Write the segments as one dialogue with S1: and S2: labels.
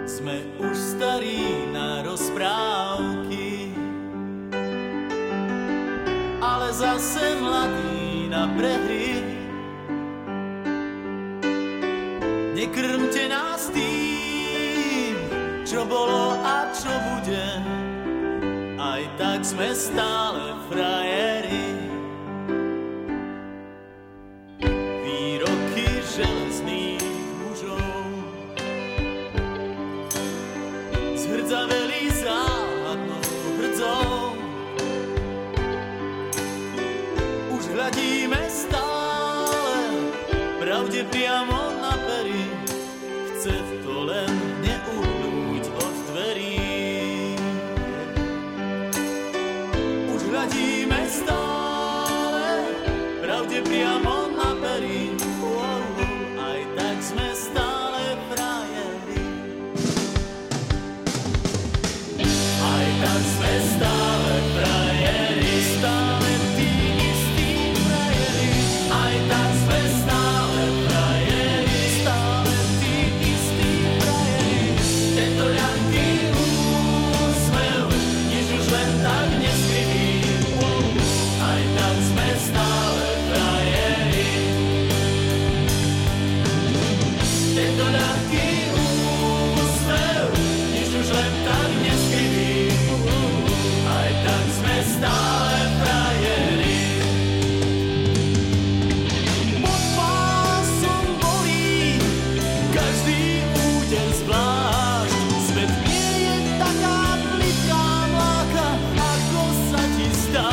S1: Sme už starí na rozprávky, ale zase mladí na prehry. Nekrmte nás tým, čo bolo a čo bude, aj tak sme stále frajeri. Výroky železných mužov zhrdzaveli záhadnou hrdzou. Už hľadíme stále pravde priamo na pery, chce to len neuhnúť od dverí. Už hľadíme stále pravde priamo na pery, aj tak sme stále frajeri. Aj tak sme stále frajeri, stále tí istí frajeri. Aj tak sme stále frajeri, stále tí istí frajeri. Tento ľahký úsmev, nič už len tak neskryví. Aj tak sme stále frajeri. Tento ľahký úsmev, nič už len tak neskryví. Aj tak sme stále frajeri. Pod pásom bolí každý úder zvlášť. Svet nie je taká plitká mláka, ako sa ti zdá.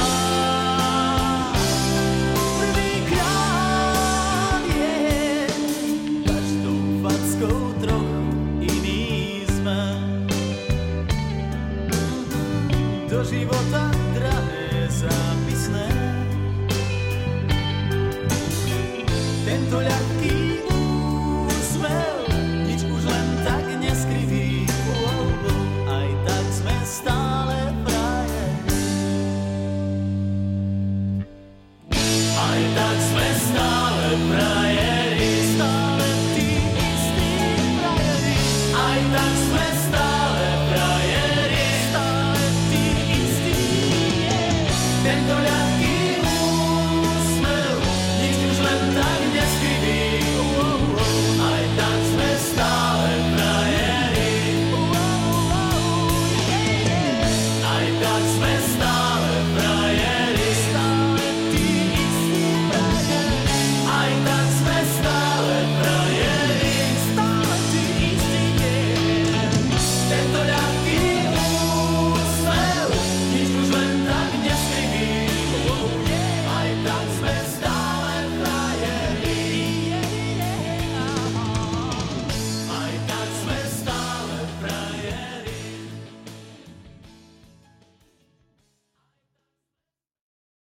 S1: Prvýkrát je každou fackou trochu iný sme. Do života drahé zápisné. Tento ľahký úsmev, nič už len tak neskriví. Aj tak sme stále frajeri. Aj tak sme stále frajeri, stále tí istí frajeri. Aj tak sme